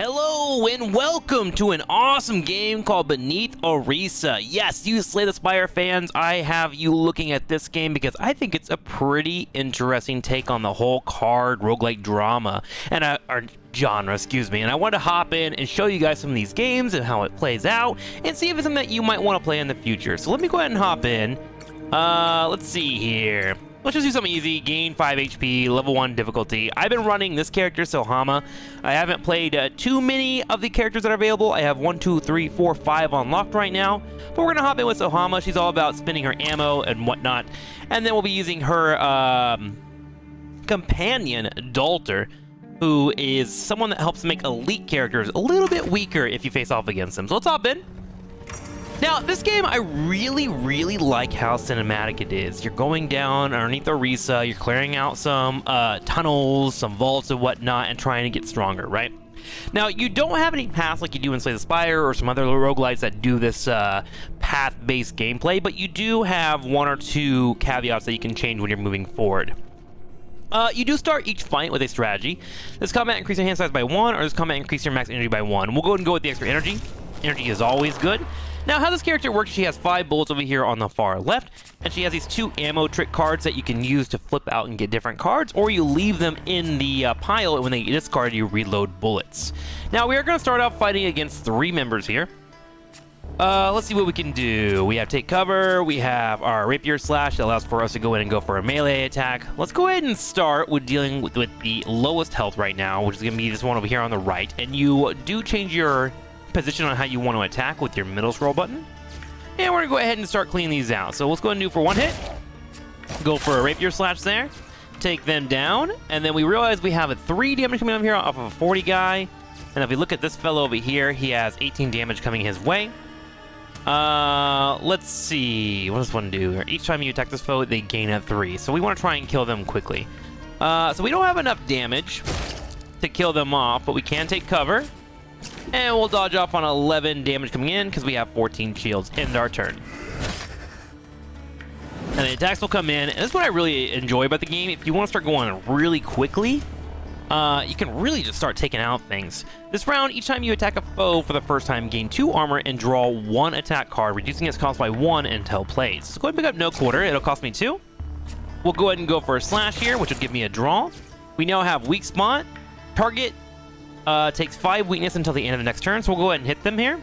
Hello and welcome to an awesome game called Beneath Arisa. Yes, you Slay the Spire fans, I have you looking at this game because I think it's a pretty interesting take on the whole card roguelike drama and or genre, excuse me. And I want to hop in and show you guys some of these games and how it plays out and see if it's something that you might want to play in the future. So let me go ahead and hop in. Let's see here. Let's just do something easy. Gain 5 HP, level 1 difficulty. I've been running this character, Sohama. I haven't played too many of the characters that are available. I have 1, 2, 3, 4, 5 unlocked right now. But we're going to hop in with Sohama. She's all about spinning her ammo and whatnot. And then we'll be using her companion, Dalter, who is someone that helps make elite characters a little bit weaker if you face off against them. So let's hop in. Now, this game, I really like how cinematic it is. You're going down underneath Arisa, you're clearing out some tunnels, some vaults and whatnot, and trying to get stronger, right? Now, you don't have any paths like you do in Slay the Spire or some other roguelites that do this path-based gameplay, but you do have 1 or 2 caveats that you can change when you're moving forward. You do start each fight with a strategy. This combat increase your hand size by 1, or this combat increase your max energy by 1. We'll go ahead and go with the extra energy. Energy is always good. Now, how this character works, she has 5 bullets over here on the far left, and she has these 2 ammo trick cards that you can use to flip out and get different cards, or you leave them in the pile, and when they get discarded, you reload bullets. Now, we are going to start out fighting against 3 members here. Let's see what we can do. We have take cover, we have our rapier slash that allows for us to go in and go for a melee attack. Let's go ahead and start with dealing with the lowest health right now, which is going to be this one over here on the right, and you do change your position on how you want to attack with your middle scroll button. And we're gonna go ahead and start cleaning these out. So let's go ahead and do for 1 hit. Go for a rapier slash there. Take them down. And then we realize we have a 3 damage coming up here off of a 40 guy. And if we look at this fellow over here, he has 18 damage coming his way. Let's see. What does one do? Each time you attack this foe, they gain a 3. So we want to try and kill them quickly. So we don't have enough damage to kill them off, but we can take cover. And we'll dodge off on 11 damage coming in because we have 14 shields. End our turn. And the attacks will come in. And this is what I really enjoy about the game. If you want to start going really quickly, you can really just start taking out things. This round, each time you attack a foe for the first time, gain 2 armor and draw 1 attack card, reducing its cost by 1 until played. So go ahead and pick up no quarter. It'll cost me 2. We'll go ahead and go for a slash here, which will give me a draw. We now have weak spot. Target takes 5 weakness until the end of the next turn, so we'll go ahead and hit them here.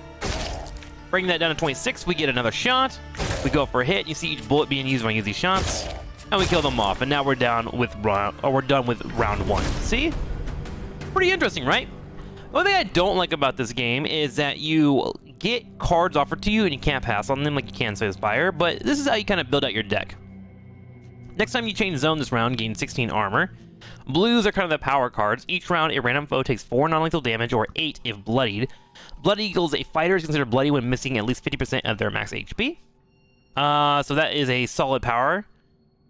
Bring that down to 26. We get another shot. We go for a hit. You see each bullet being used when I use these shots, and we kill them off. And now we're done with round 1. See? Pretty interesting, right? The only thing I don't like about this game is that you get cards offered to you and you can't pass on them like you can in Slay the Spire, but this is how you kind of build out your deck. Next time you change zone this round, gain 16 armor. Blues are kind of the power cards. Each round, a random foe takes 4 non-lethal damage, or 8 if bloodied. Blood equals a fighter is considered bloody when missing at least 50% of their max HP. So that is a solid power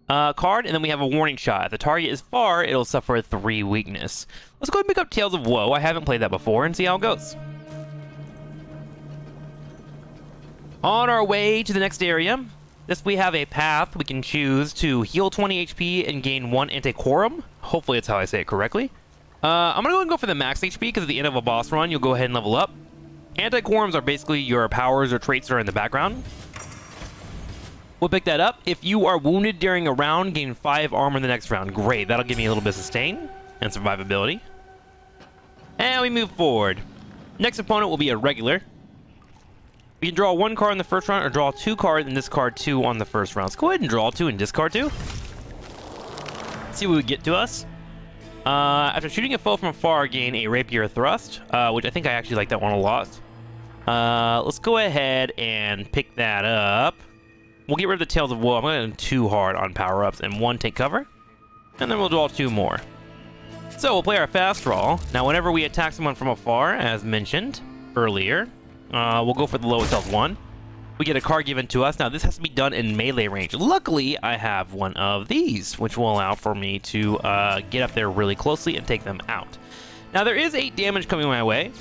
card. And then we have a warning shot. If the target is far, it'll suffer a 3 weakness. Let's go ahead and pick up Tales of Woe. I haven't played that before, and see how it goes. On our way to the next area. This, we have a path we can choose to heal 20 HP and gain 1 antiquorum. Hopefully that's how I say it correctly. I'm going to go and go for the max HP because at the end of a boss run, you'll go ahead and level up. Antiquorums are basically your powers or traits that are in the background. We'll pick that up. If you are wounded during a round, gain 5 armor in the next round. Great, that'll give me a little bit of sustain and survivability. And we move forward. Next opponent will be a regular. We can draw 1 card in the first round, or draw 2 cards and discard 2 on the first round. Let's go ahead and draw 2 and discard 2. See what we get to us. After shooting a foe from afar, gain a rapier thrust, which I think I actually like that one a lot. Let's go ahead and pick that up. We'll get rid of the Tales of Woe. I'm going to 2 hard on power-ups and 1 take cover. And then we'll draw 2 more. So we'll play our fast draw. Now, whenever we attack someone from afar, as mentioned earlier, we'll go for the lowest health one. We get a card given to us. Now, this has to be done in melee range. Luckily, I have one of these, which will allow for me to get up there really closely and take them out. Now, there is 8 damage coming my way.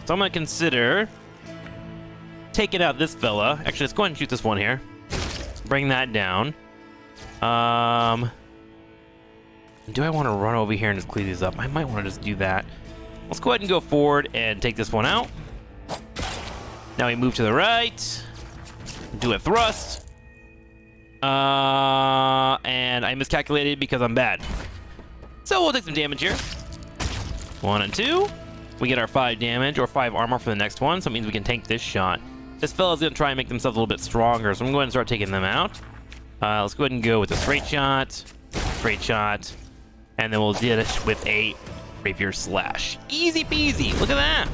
So I'm going to consider taking out this fella. Actually, let's go ahead and shoot this one here. Bring that down. Do I want to run over here and just clean these up? I might want to just do that. Let's go ahead and go forward and take this one out. Now we move to the right. Do a thrust. And I miscalculated because I'm bad. So we'll take some damage here. 1 and 2. We get our 5 damage or 5 armor for the next one, so it means we can tank this shot. This fella's gonna try and make themselves a little bit stronger, so I'm going to start taking them out. Let's go ahead and go with a straight shot, and then we'll do it with a rapier slash. Easy peasy, look at that.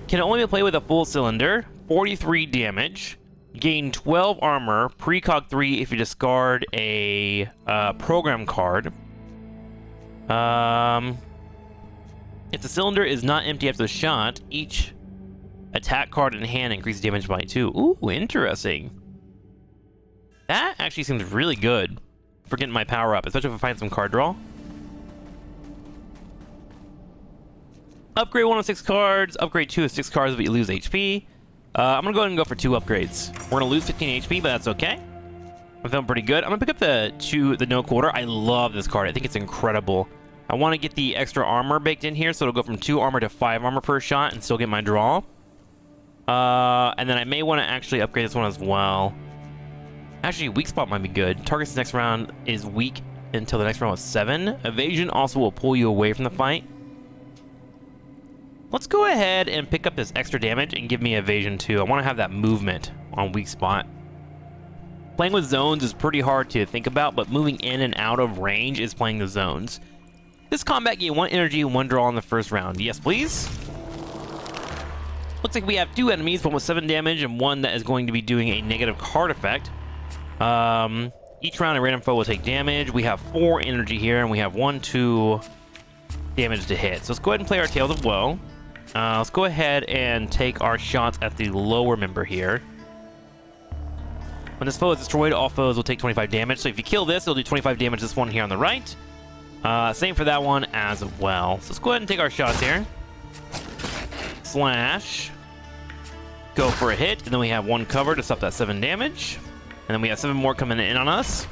Can only play with a full cylinder, 43 damage, gain 12 armor, precog 3 if you discard a program card. If the cylinder is not empty after the shot, each attack card in hand increases damage by 2. Ooh, interesting. That actually seems really good for getting my power up, especially if I find some card draw. Upgrade 1 of 6 cards, upgrade 2 of 6 cards, but you lose HP. I'm gonna go ahead and go for 2 upgrades. We're gonna lose 15 HP, but that's okay. I'm feeling pretty good. I'm gonna pick up the no quarter. I love this card. I think it's incredible. I want to get the extra armor baked in here, so it'll go from 2 armor to 5 armor per shot and still get my draw. And then I may want to actually upgrade this one as well. Actually, weak spot might be good. Target's next round is weak until the next round with 7. Evasion also will pull you away from the fight. Let's go ahead and pick up this extra damage and give me evasion too. I want to have that movement on weak spot. Playing with zones is pretty hard to think about, but moving in and out of range is playing the zones. This combat gained 1 energy and 1 draw in the first round. Yes, please. Looks like we have 2 enemies, one with 7 damage and 1 that is going to be doing a negative card effect. Each round a random foe will take damage. We have 4 energy here, and we have 1, 2 damage to hit. So let's go ahead and play our Tales of Woe. Let's go ahead and take our shots at the lower member here. When this foe is destroyed, all foes will take 25 damage. So if you kill this, it'll do 25 damage this one here on the right. Same for that one as well. So let's go ahead and take our shots here. Slash. Go for a hit, and then we have 1 cover to stop that 7 damage. And then we have 7 more coming in on us.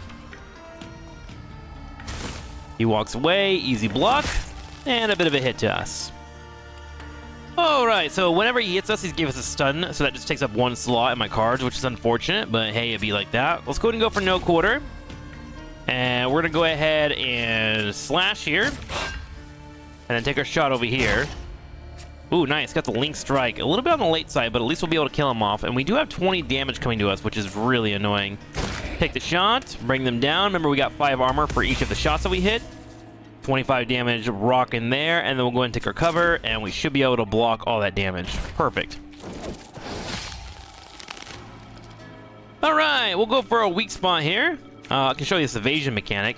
He walks away, easy block, and a bit of a hit to us. Alright, so whenever he hits us, he gives us a stun, so that just takes up 1 slot in my cards, which is unfortunate, but hey, it'd be like that. Let's go ahead and go for no quarter. And we're gonna go ahead and slash here. And then take our shot over here. Ooh, nice, got the link strike. A little bit on the late side, but at least we'll be able to kill him off. And we do have 20 damage coming to us, which is really annoying. Take the shot, bring them down. Remember, we got 5 armor for each of the shots that we hit. 25 damage rock in there, and then we'll go ahead and take our cover, and we should be able to block all that damage. Perfect. Alright, we'll go for a weak spot here. I can show you this evasion mechanic.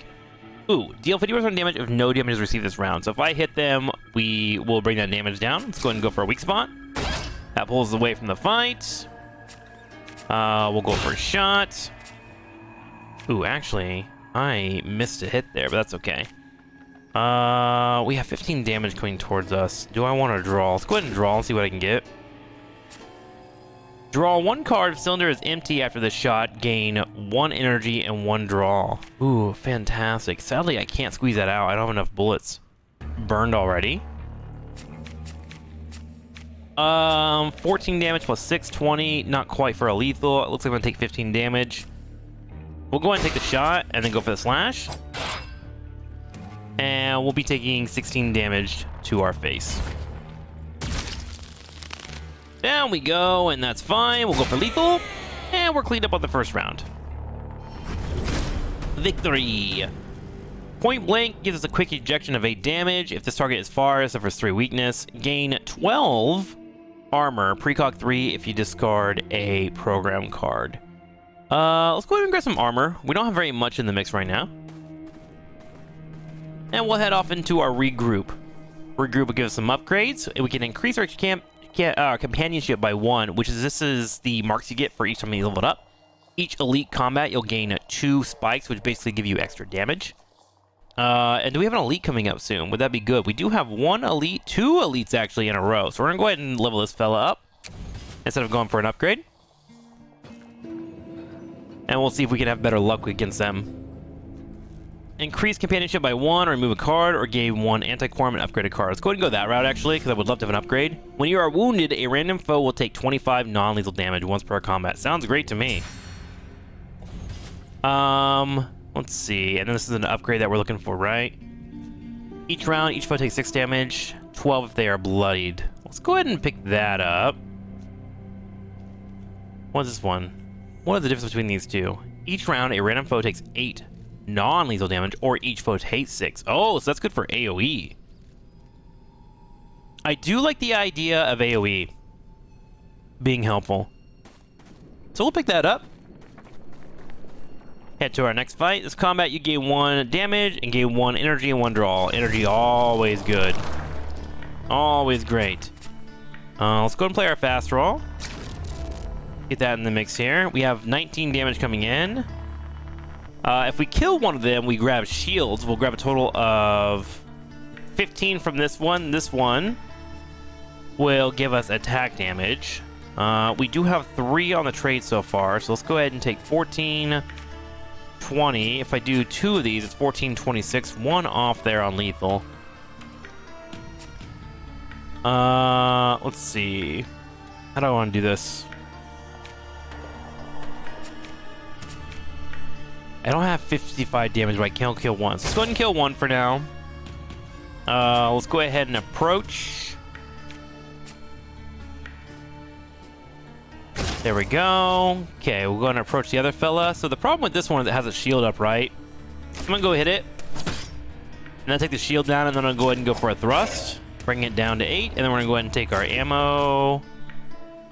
Ooh, deal 50% damage if no damage is received this round. So if I hit them, we will bring that damage down. Let's go ahead and go for a weak spot. That pulls us away from the fight. We'll go for a shot. Ooh, actually, I missed a hit there, but that's okay. We have 15 damage coming towards us. Do I want to draw? Let's go ahead and draw and see what I can get. Draw 1 card if cylinder is empty after the shot. Gain 1 energy and 1 draw. Ooh, fantastic. Sadly, I can't squeeze that out. I don't have enough bullets burned already. 14 damage plus 6, 20. Not quite for a lethal. It looks like I'm going to take 15 damage. We'll go ahead and take the shot and then go for the slash. And we'll be taking 16 damage to our face. Down we go, and that's fine. We'll go for lethal, and we're cleaned up on the first round. Victory! Point blank gives us a quick ejection of 8 damage. If this target is far, it suffers 3 weakness. Gain 12 armor, precog 3 if you discard a program card. Let's go ahead and grab some armor. We don't have very much in the mix right now. And we'll head off into our regroup. Regroup will give us some upgrades. We can increase our companionship by 1, which is this is the marks you get for each time you level it up. Each elite combat, you'll gain 2 spikes, which basically give you extra damage. And do we have an elite coming up soon? Would that be good? We do have 1 elite, 2 elites actually in a row. So we're gonna go ahead and level this fella up instead of going for an upgrade. And we'll see if we can have better luck against them. increase companionship by 1 or remove a card, or gain 1 anti-quorum and upgrade a card. Let's go ahead and go that route, actually, because I would love to have an upgrade. When you are wounded, a random foe will take 25 non-lethal damage once per combat. Sounds great to me. Let's see. And then this is an upgrade that we're looking for, right? Each round, each foe takes 6 damage, 12 if they are bloodied. Let's go ahead and pick that up. What's this one? What is the difference between these two? Each round, a random foe takes 8 non-lethal damage, or each foe takes 6. Oh, so that's good for AoE. I do like the idea of AoE being helpful. So we'll pick that up. Head to our next fight. This combat, you gain 1 damage and gain 1 energy and 1 draw. Energy, always good. Always great. Let's go and play our fast draw. Get that in the mix here. We have 19 damage coming in. If we kill one of them, we grab shields. We'll grab a total of 15 from this one. This one will give us attack damage. We do have 3 on the trade so far, so let's go ahead and take 14, 20. If I do 2 of these, it's 14, 26. 1 off there on lethal. Let's see. How do I want to do this? I don't have 55 damage, but I can kill one. So let's go ahead and kill one for now. Let's go ahead and approach. There we go. Okay, we'll go and approach the other fella. So the problem with this one is it has a shield up, right? I'm gonna go hit it. And then take the shield down, and then I'll go ahead and go for a thrust. Bring it down to 8, and then we're gonna go ahead and take our ammo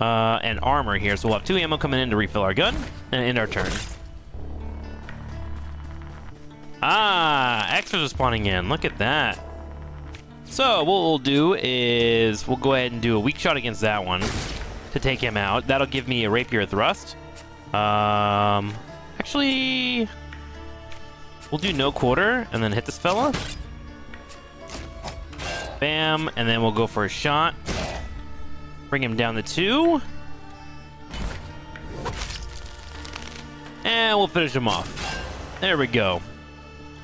and armor here. So we'll have 2 ammo coming in to refill our gun, and end our turn. Ah, extras are spawning in. Look at that. So what we'll do is we'll go ahead and do a weak shot against that one to take him out. That'll give me a rapier thrust. Actually, we'll do no quarter and then hit this fella. Bam, and then we'll go for a shot. Bring him down to 2. And we'll finish him off. There we go.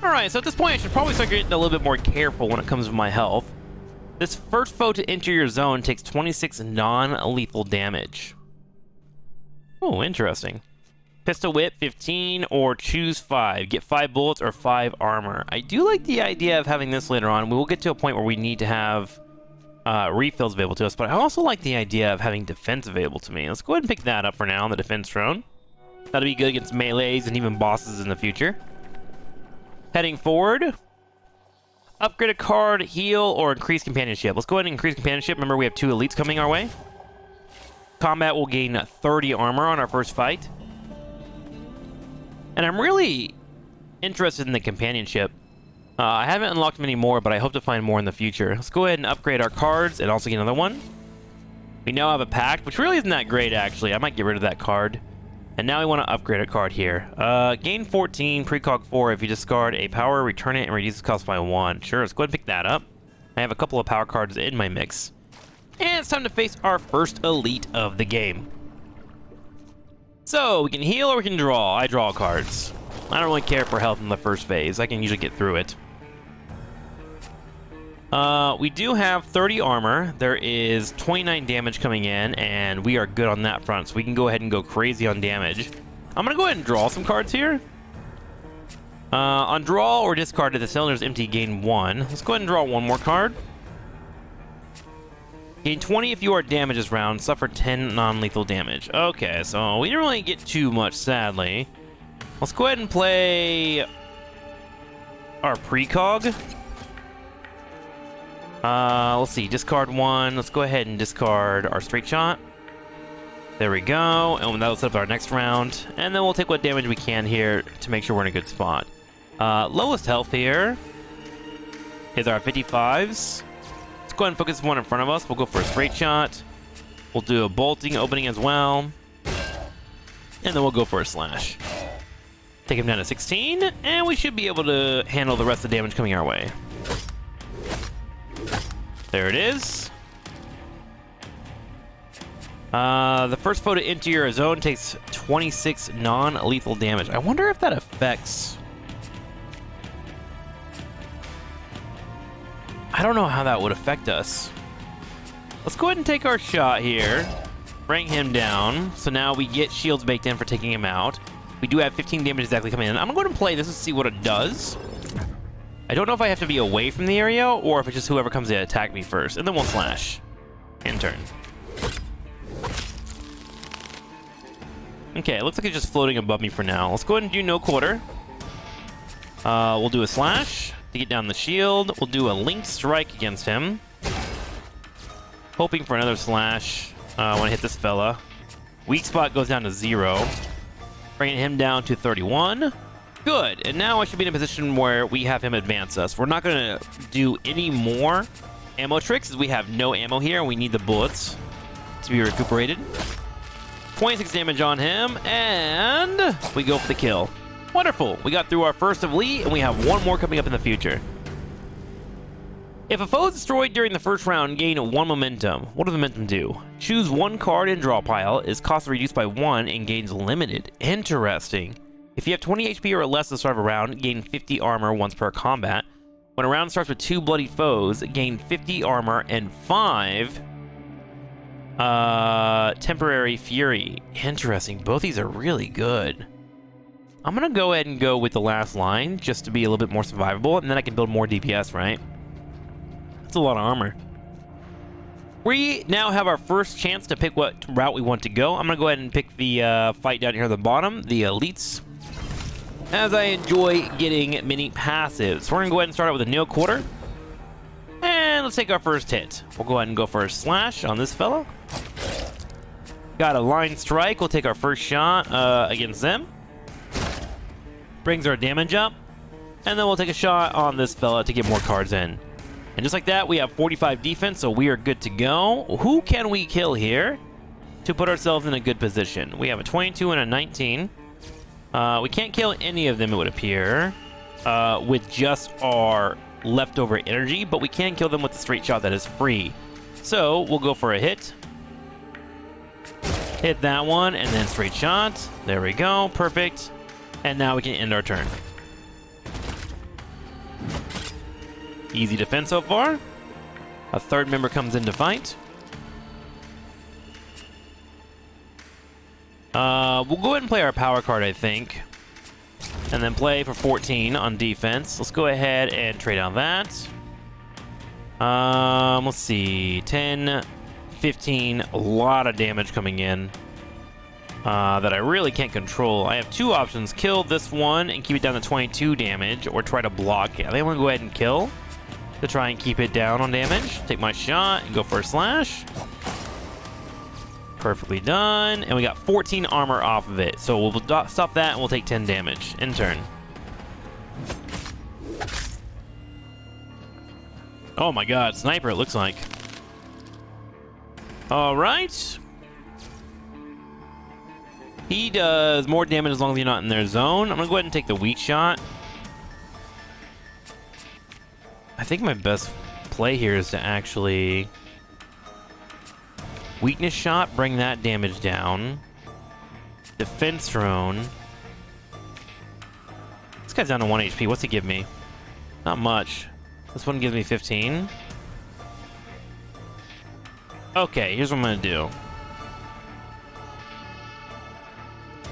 Alright, so at this point I should probably start getting a little bit more careful when it comes to my health. This first foe to enter your zone takes 26 non-lethal damage. Oh, interesting. Pistol whip, 15, or choose 5. Get 5 bullets or 5 armor. I do like the idea of having this later on. We will get to a point where we need to have refills available to us, but I also like the idea of having defense available to me. Let's go ahead and pick that up for now on the defense drone. That'll be good against melees and even bosses in the future. Heading forward. Upgrade a card, heal, or increase companionship. Let's go ahead and increase companionship. Remember, we have 2 elites coming our way. Combat will gain 30 armor on our first fight. And I'm really interested in the companionship. I haven't unlocked many more, but I hope to find more in the future. Let's go ahead and upgrade our cards and also get another one. We now have a pact, which really isn't that great, actually. I might get rid of that card. And now we want to upgrade a card here. Gain 14, precog 4. If you discard a power, return it and reduce the cost by 1. Sure, let's go ahead and pick that up. I have a couple of power cards in my mix. And it's time to face our first elite of the game. So, we can heal or we can draw. I draw cards. I don't really care for health in the first phase. I can usually get through it. We do have 30 armor. There is 29 damage coming in, and we are good on that front, so we can go ahead and go crazy on damage. I'm going to go ahead and draw some cards here. On draw or discard, if the cylinder is empty, gain 1. Let's go ahead and draw one more card. Gain 20 if you are damaged this round. Suffer 10 non-lethal damage. Okay, so we didn't really get too much, sadly. Let's go ahead and play our precog. Let's see, discard 1. Let's go ahead and discard our straight shot. There we go, and that'll set up our next round. And then we'll take what damage we can here to make sure we're in a good spot. Lowest health here is our 55s. Let's go ahead and focus one in front of us. We'll go for a straight shot. We'll do a bolting opening as well. And then we'll go for a slash. Take him down to 16, and we should be able to handle the rest of the damage coming our way. There it is. The first foe to enter your zone takes 26 non-lethal damage. I wonder if that affects I don't know how that would affect us. Let's go ahead and take our shot here. Bring him down. So now we get shields baked in for taking him out. We do have 15 damage exactly coming in. I'm going to go ahead and play this and see what it does. I don't know if I have to be away from the area or if it's just whoever comes in to attack me first. And then we'll slash. End turn. Okay, it looks like it's just floating above me for now. Let's go ahead and do no quarter. We'll do a slash to get down the shield. We'll do a linked strike against him. Hoping for another slash. I want to hit this fella. Weak spot goes down to 0. Bringing him down to 31. Good. And now I should be in a position where we have him advance us. We're not going to do any more ammo tricks as we have no ammo here. And we need the bullets to be recuperated. 26 damage on him. And we go for the kill. Wonderful. We got through our first of elite, and we have one more coming up in the future. If a foe is destroyed during the first round, gain 1 momentum. What does momentum do? Choose 1 card in draw pile, is cost reduced by 1, and gains limited. Interesting. If you have 20 HP or less at the start of a round, gain 50 armor once per combat. When a round starts with 2 bloody foes, gain 50 armor and 5 temporary fury. Interesting. Both these are really good. I'm gonna go ahead and go with the last line just to be a little bit more survivable, and then I can build more DPS, right? That's a lot of armor. We now have our first chance to pick what route we want to go. I'm gonna go ahead and pick the fight down here at the bottom, the elites, as I enjoy getting mini passives. So we're gonna go ahead and start out with a no quarter. And let's take our first hit. We'll go ahead and go for a slash on this fella. Got a line strike. We'll take our first shot against them. Brings our damage up. And then we'll take a shot on this fella to get more cards in. And just like that, we have 45 defense, so we are good to go. Who can we kill here to put ourselves in a good position? We have a 22 and a 19. We can't kill any of them, it would appear, with just our leftover energy, but we can kill them with the straight shot that is free. So we'll go for a hit. Hit that one, and then straight shot. There we go, perfect. And now we can end our turn. Easy defense so far. A third member comes in to fight. We'll go ahead and play our power card, I think. And then play for 14 on defense. Let's go ahead and trade out that. Let's see. 10, 15, a lot of damage coming in. That I really can't control. I have 2 options. Kill this one and keep it down to 22 damage, or try to block it. I think I'm going to go ahead and kill to try and keep it down on damage. Take my shot and go for a slash. Perfectly done. And we got 14 armor off of it. So we'll stop that and we'll take 10 damage. End turn. Oh my god, sniper it looks like. Alright. He does more damage as long as you're not in their zone. I'm gonna go ahead and take the weak shot. I think my best play here is to actually weakness shot, bring that damage down. Defense drone. This guy's down to 1 HP. What's he give me? Not much. This one gives me 15. Okay, here's what I'm gonna do.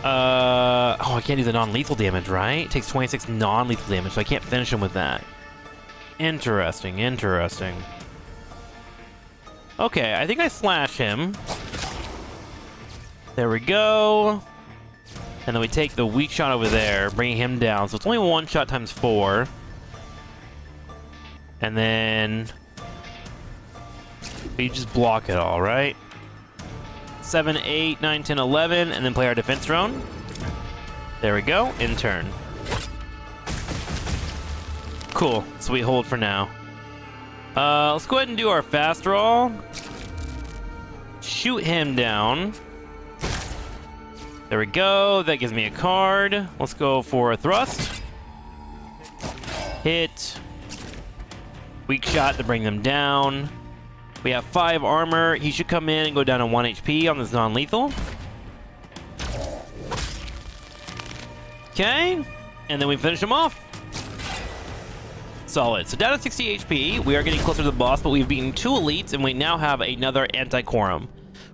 Oh, I can't do the non-lethal damage, right? It takes 26 non-lethal damage, so I can't finish him with that. Interesting, interesting. Okay, I think I slash him. There we go. And then we take the weak shot over there, bringing him down. So it's only 1 shot times 4. And then we just block it all, right? 7, 8, 9, 10, 11, and then play our defense drone. There we go, in turn. Cool, so we hold for now. Let's go ahead and do our fast draw. Shoot him down. There we go, that gives me a card. Let's go for a thrust. Hit. Weak shot to bring them down. We have 5 armor. He should come in and go down to 1 HP on this non-lethal. Okay. And then we finish him off. Solid. So down to 60 HP, we are getting closer to the boss, but we've beaten 2 elites, and we now have another anti-quorum.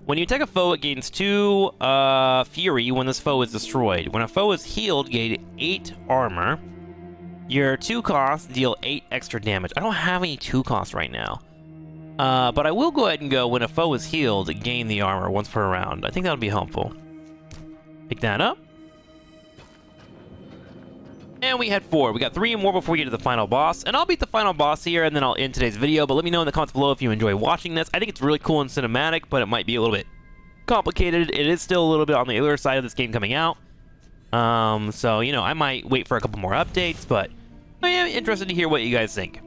When you attack a foe, it gains 2 fury when this foe is destroyed. When a foe is healed, gain 8 armor. Your 2 costs deal 8 extra damage. I don't have any 2 costs right now. But I will go ahead and go, when a foe is healed, gain the armor once per round. I think that would be helpful. Pick that up. And we had 4. We got 3 more before we get to the final boss. And I'll beat the final boss here, and then I'll end today's video. But let me know in the comments below if you enjoy watching this. I think it's really cool and cinematic, but it might be a little bit complicated. It is still a little bit on the other side of this game coming out. So, you know, I might wait for a couple more updates, but I am interested to hear what you guys think.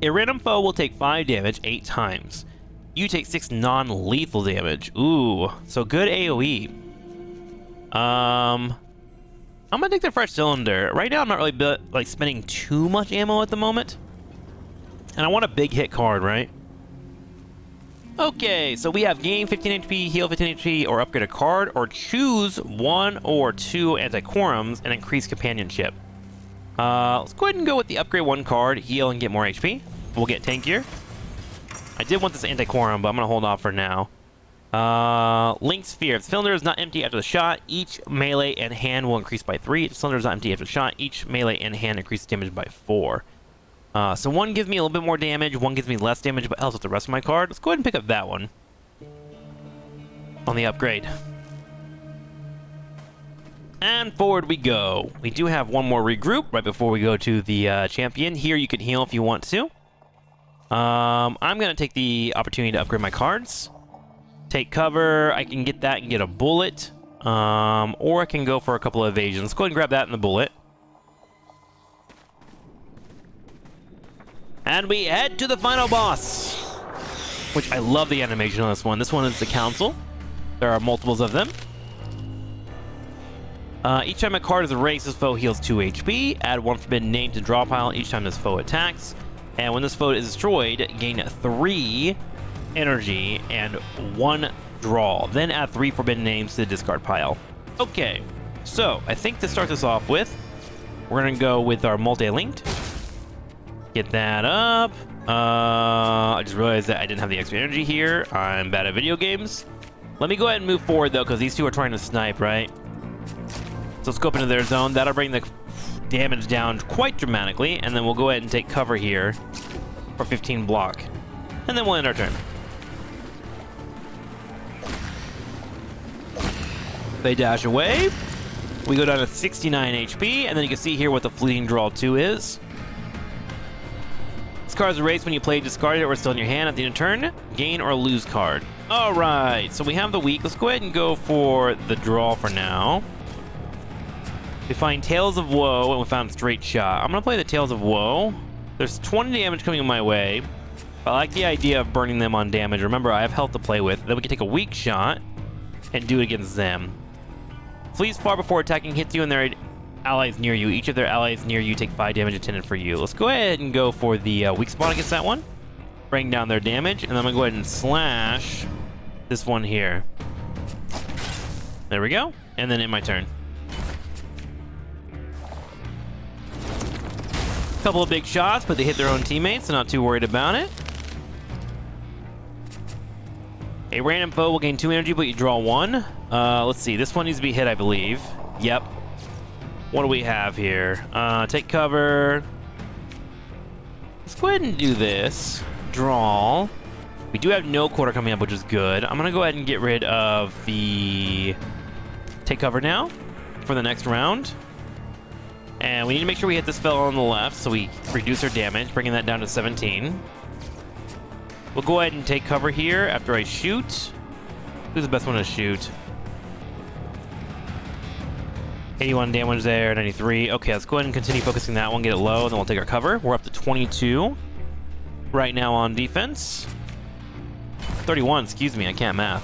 A random foe will take 5 damage 8 times. You take 6 non-lethal damage. Ooh, so good AoE. I'm gonna take the fresh cylinder. Right now, I'm not really spending too much ammo at the moment. And I want a big hit card, right? Okay, so we have gain 15 HP, heal 15 HP, or upgrade a card, or choose 1 or 2 anti-quorums and increase companionship. Let's go ahead and go with the upgrade 1 card, heal, and get more HP. We'll get tankier. I did want this anti-quorum, but I'm gonna hold off for now. Linked Sphere. If the cylinder is not empty after the shot, each melee and hand will increase by 3. If the cylinder is not empty after the shot, each melee and hand increases damage by 4. So one gives me a little bit more damage, one gives me less damage, but helps with the rest of my card. Let's go ahead and pick up that one on the upgrade. And forward we go. We do have one more regroup right before we go to the champion. Here you can heal if you want to. I'm going to take the opportunity to upgrade my cards. Take cover, I can get that and get a bullet. Or I can go for a couple of evasions. Let's go ahead and grab that and the bullet. And we head to the final boss, which I love the animation on this one. This one is the Council. There are multiples of them. Each time a card is erased, this foe heals 2 HP. Add 1 forbidden name to draw pile each time this foe attacks. And when this foe is destroyed, gain 3 energy and 1 draw. Then add 3 forbidden names to the discard pile. Okay, so I think to start this off with, we're going to go with our multi-linked. Get that up. I just realized that I didn't have the extra energy here. I'm bad at video games. Let me go ahead and move forward, though, because these two are trying to snipe, right? So let's go up into their zone. That'll bring the damage down quite dramatically, and then we'll go ahead and take cover here for 15 block. And then we'll end our turn. They dash away. We go down to 69 HP, and then you can see here what the Fleeting Draw 2 is. This card is erased when you play discarded or still in your hand at the end of turn. Gain or lose card. Alright, so we have the weak. Let's go ahead and go for the draw for now. We find Tales of Woe, and we found Straight Shot. I'm going to play the Tales of Woe. There's 20 damage coming my way. I like the idea of burning them on damage. Remember, I have health to play with. Then we can take a weak shot and do it against them. Flees far before attacking, hits you and their allies near you. Each of their allies near you take 5 damage intended for you. Let's go ahead and go for the weak spot against that one. Bring down their damage, and then I'm going to go ahead and slash this one here. There we go. And then in my turn. Couple of big shots, but they hit their own teammates, so not too worried about it. A random foe will gain 2 energy, but you draw 1. Let's see. This one needs to be hit, I believe. Yep. What do we have here? Take cover. Let's go ahead and do this. Draw. We do have no quarter coming up, which is good. I'm going to go ahead and get rid of the take cover now for the next round. And we need to make sure we hit this fellow on the left so we reduce our damage, bringing that down to 17. We'll go ahead and take cover here after I shoot. Who's the best one to shoot? 81 damage there, 93. Okay, let's go ahead and continue focusing that one, get it low, and then we'll take our cover. We're up to 22 right now on defense. 31, excuse me, I can't math.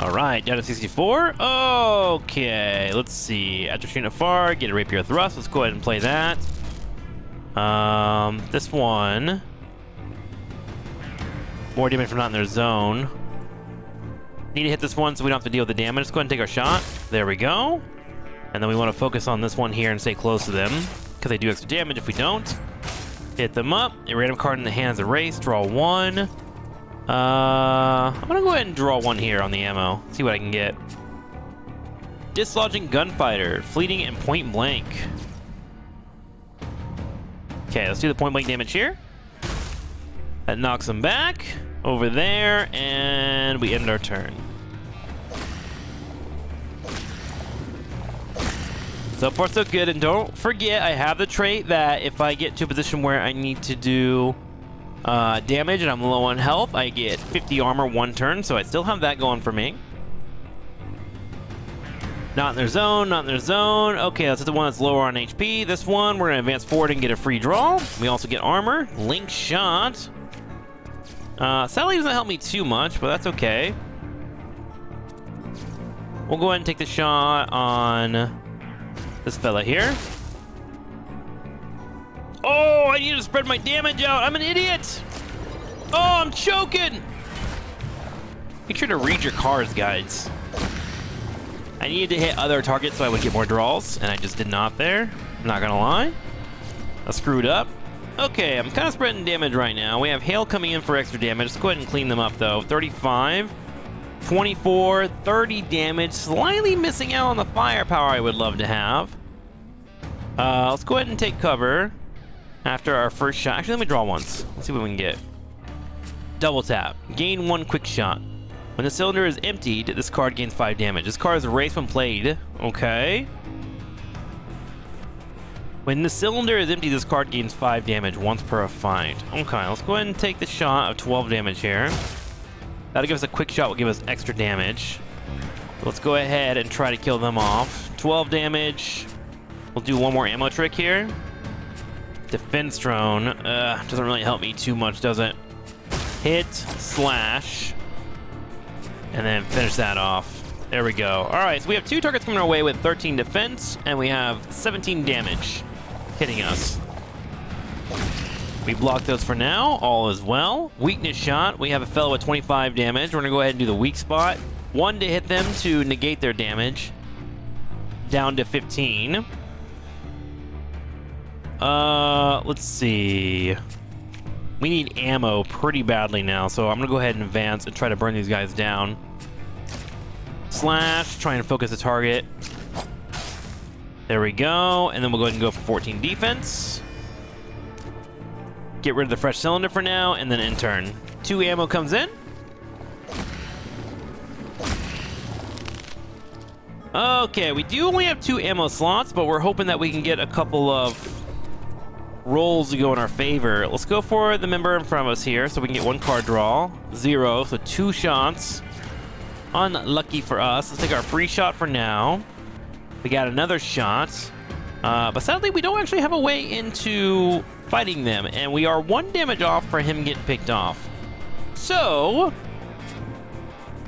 All right, down to 64. Okay, let's see. After shooting afar, get a rapier thrust. Let's go ahead and play that. This one. More damage from not in their zone. Need to hit this one so we don't have to deal with the damage. Let's go ahead and take our shot. There we go. And then we want to focus on this one here and stay close to them, because they do extra damage if we don't. Hit them up. A random card in the hands of race. Draw one. I'm gonna go ahead and draw one here on the ammo. See what I can get. Dislodging Gunfighter. Fleeting and point blank. Okay, let's do the point blank damage here. That knocks them back. Over there. And we end our turn. So far, so good. And don't forget, I have the trait that if I get to a position where I need to do damage and I'm low on health, I get 50 armor one turn. So I still have that going for me. Not in their zone, not in their zone. Okay, let's hit the one that's lower on HP. This one, we're going to advance forward and get a free draw. We also get armor. Link shot. Sadly, doesn't help me too much, but that's okay. We'll go ahead and take the shot on this fella here. Oh, I need to spread my damage out. I'm an idiot. Oh, I'm choking. Make sure to read your cards, guys. I needed to hit other targets so I would get more draws, and I just did not there. I'm not gonna lie. I screwed up. Okay, I'm kind of spreading damage right now. We have hail coming in for extra damage. Let's go ahead and clean them up, though. 35, 24, 30 damage. Slightly missing out on the firepower I would love to have. Let's go ahead and take cover after our first shot. Actually, let me draw once. Let's see what we can get. Double tap. Gain one quick shot. When the cylinder is emptied, this card gains 5 damage. This card is erased when played. Okay. When the cylinder is empty, this card gains 5 damage once per fight. Okay, let's go ahead and take the shot of 12 damage here. That'll give us a quick shot, will give us extra damage. Let's go ahead and try to kill them off. 12 damage. We'll do one more ammo trick here. Defense drone. Doesn't really help me too much, does it? Hit, slash. And then finish that off. There we go. All right, so we have 2 targets coming our way with 13 defense, and we have 17 damage hitting us. We block those for now. All is well. Weakness shot. We have a fellow with 25 damage. We're going to go ahead and do the weak spot. 1 to hit them to negate their damage. Down to 15. Let's see. We need ammo pretty badly now, so I'm gonna go ahead and advance and try to burn these guys down. Slash, try and focus the target. There we go, and then we'll go ahead and go for 14 defense. Get rid of the fresh cylinder for now, and then end turn. 2 ammo comes in. Okay, we do only have 2 ammo slots, but we're hoping that we can get a couple of rolls to go in our favor. Let's go for the member in front of us here so we can get 1 card draw. 0, so 2 shots. Unlucky for us. Let's take our free shot for now. We got another shot. But sadly, we don't actually have a way into fighting them, and we are 1 damage off for him getting picked off. So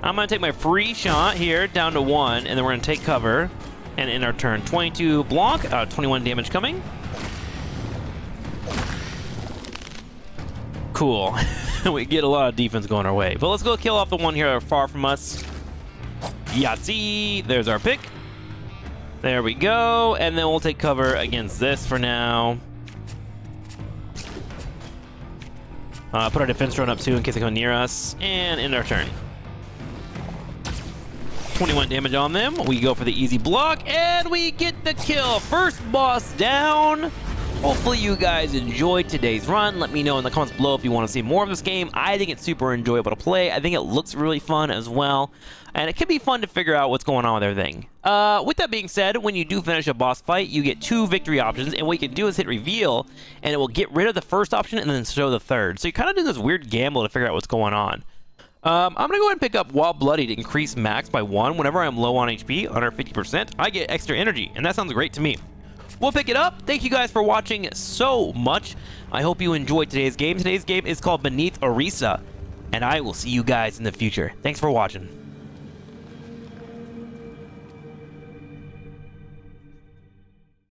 I'm going to take my free shot here down to 1, and then we're going to take cover and end our turn. 22 block, 21 damage coming. Cool. We get a lot of defense going our way. But let's go kill off the one here far from us. Yahtzee! There's our pick. There we go. And then we'll take cover against this for now. Put our defense drone up too in case they come near us. And end our turn. 21 damage on them. We go for the easy block. And we get the kill. First boss down. Hopefully you guys enjoyed today's run. Let me know in the comments below if you want to see more of this game. I think it's super enjoyable to play. I think it looks really fun as well. And it can be fun to figure out what's going on with everything. With that being said, when you do finish a boss fight, you get 2 victory options. And what you can do is hit reveal, and it will get rid of the first option and then show the third. So you kind of do this weird gamble to figure out what's going on. I'm going to go ahead and pick up While Bloody to increase max by 1. Whenever I'm low on HP, under 50%, I get extra energy. And that sounds great to me. We'll pick it up. Thank you guys for watching so much. I hope you enjoyed today's game. Today's game is called Beneath Arisa, and I will see you guys in the future. Thanks for watching.